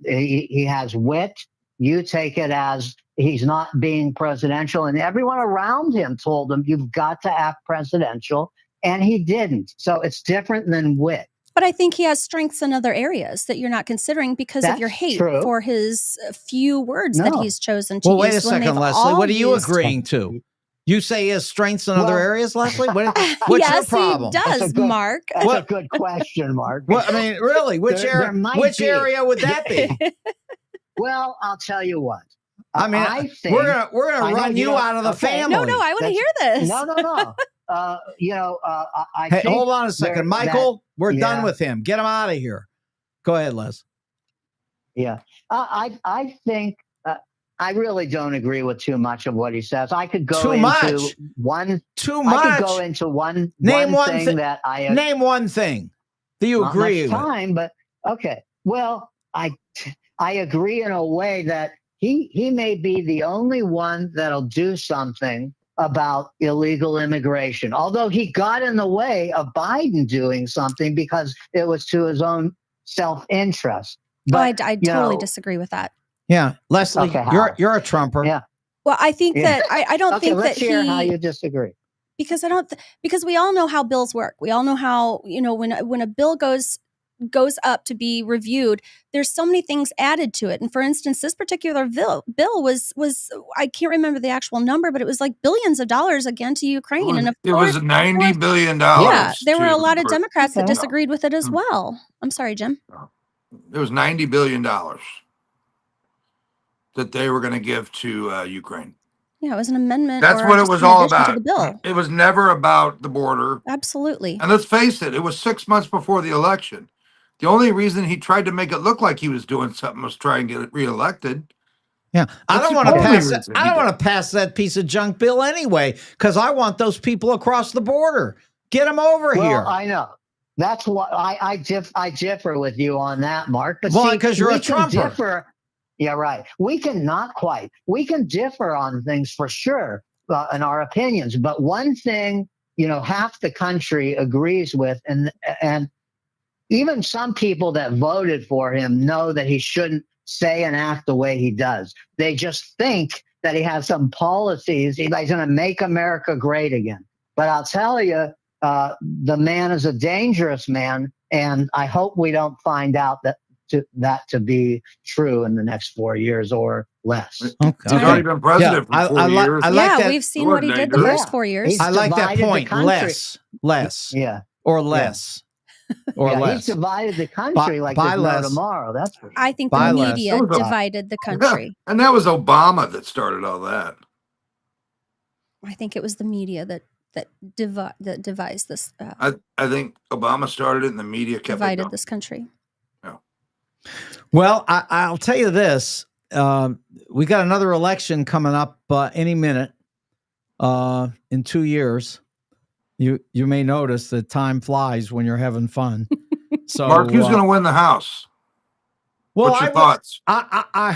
has wit. You take it as he's not being presidential. And everyone around him told him, you've got to act presidential. And he didn't. So it's different than wit. But I think he has strengths in other areas that you're not considering because of your That's hate true. for his few words that No. he's chosen to Well, wait a use when second, they've Leslie. all What are you used- agreeing to? You say he has strengths in other Well- areas, Leslie? What's yes, your problem? he That's a does, good- Mark. That's What- a good question, Mark. Well, I mean, really, which There might which be. area would that be? Well, I'll tell you what. I mean, I think we're I gonna know run you you don't- out of the okay. family. No, I want to That's- hear this. No. I Hey, think hold on a second, Michael. We're done yeah. with him. Get him out of here. Go ahead, Les. Yeah, I think I really don't agree with too much of what he says. I could go Too into much. one. Too I much. could go into one. Name one thing thi- that I Name one thing that you not agree much with. time, but okay. Well, I agree in a way that he may be the only one that'll do something about illegal immigration. Although he got in the way of Biden doing something because it was to his own self-interest. But I you totally know, disagree with that. Yeah, Leslie, Okay, you're how? a Trumper. Yeah. Well, I think Yeah. that I don't Okay, think let's that hear how he you disagree. because I don't because we all know how bills work. We all know how when a bill goes up to be reviewed, there's so many things added to it. And for instance, this particular bill was I can't remember the actual number, but it was like billions of dollars again to Ukraine. And of It course, was $90 billion. yeah, there were a lot of to- Democrats that Okay. disagreed with it as well. I'm sorry, Jim. It was $90 billion that they were going to give to Ukraine. Yeah, it was an amendment. That's or what it just was an all addition about. to the bill. It was never about the border. Absolutely. And let's face it, it was 6 months before the election. The only reason he tried to make it look like he was doing something was try and get it reelected. Yeah, I That's don't the want to only pass. reason I he don't did. want to pass that piece of junk bill anyway, because I want those people across the border. Get them over Well, here. I know. That's what I differ with you on that, Mark. But Well, see, 'cause you're we a can Trumper. differ. Yeah, right. We can not quite. We can differ on things for sure in our opinions. But one thing, half the country agrees with, and even some people that voted for him know that he shouldn't say and act the way he does. They just think that he has some policies. He's going to make America great again. But I'll tell you, the man is a dangerous man, and I hope we don't find out that to be true in the next 4 years or less. Okay. He's already been president Yeah, for 4 years. I like Yeah, that. we've seen what he did the Yeah. first 4 years. He's I like that divided the point. country. Less, Yeah. or less, or Yeah, less. he's divided the country like by there's no less. tomorrow. That's for sure. I think By the less. media That was a- divided the Yeah, country. and that was Obama that started all that. I think it was the media that devised this, I think Obama started it and the media kept it divided going. this country. Well, I'll tell you this. We got another election coming up any minute. In 2 years, you may notice that time flies when you're having fun. So, Mark, who's going to win the House? well, What's your I, thoughts? I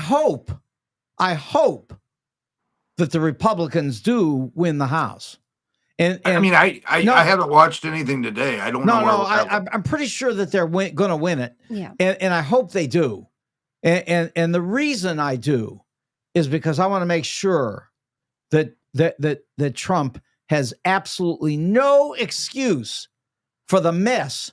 hope that the Republicans do win the House. And I mean, I No. haven't watched anything today. I don't know. no, where that went. I'm pretty sure that they're going to win it. Yeah. And I hope they do. And the reason I do is because I want to make sure that Trump has absolutely no excuse for the mess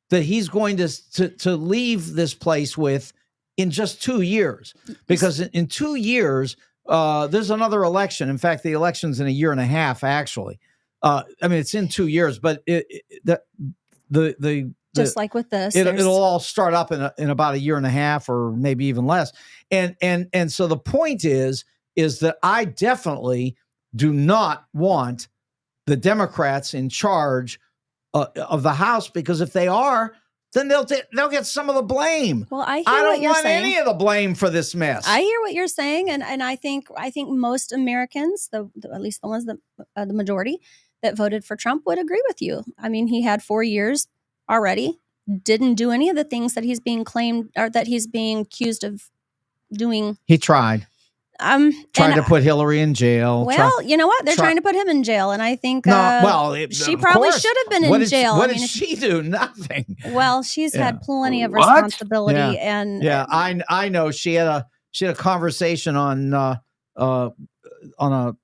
that he's going to leave this place with in just 2 years. Because in 2 years, there's another election. In fact, the election's in a year and a half, actually. I mean, it's in 2 years, but Just like with this, it'll all start up in about a year and a half, or maybe even less. And so the point is that I definitely do not want the Democrats in charge of the House, because if they are, then they'll get some of the blame. well, I hear I what don't you're want saying. any of the blame for this mess. I hear what you're saying, and I think most Americans, at least the ones that the majority that voted for Trump, would agree with you. I mean, he had 4 years already, didn't do any of the things that he's being claimed or that he's being accused of doing. He tried Tried to put Hillary in jail. Well, you know what? They're try- trying to put him in jail, and I think she of probably course. should have been What in did jail. What I mean, did she do? Nothing. well, she's Yeah. had plenty of What? responsibility, Yeah. and Yeah, I know. She had a conversation on on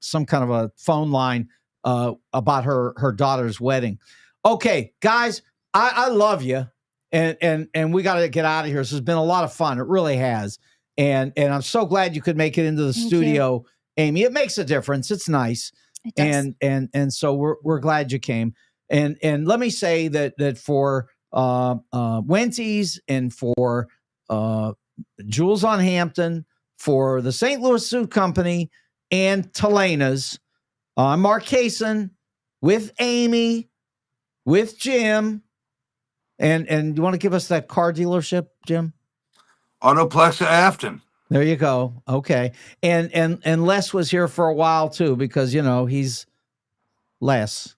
some kind of a phone line about her daughter's wedding. Okay, guys, I love you, and we got to get out of here. This has been a lot of fun. It really has, and I'm so glad you could make it into the studio, Amy. It makes a difference. It's nice, it does. and so we're glad you came. And let me say that for Wendy's and for Jules on Hampton, for the St. Louis Suit Company and Telena's, I'm Mark Kaysen with Amy, with Jim, and you want to give us that car dealership, Jim? Autoplexa Afton. There you go. Okay, and Les was here for a while too, because he's Les,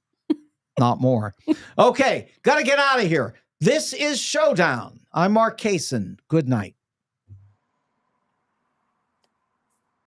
not more. Okay, got to get out of here. This is Showdown. I'm Mark Kaysen. Good night.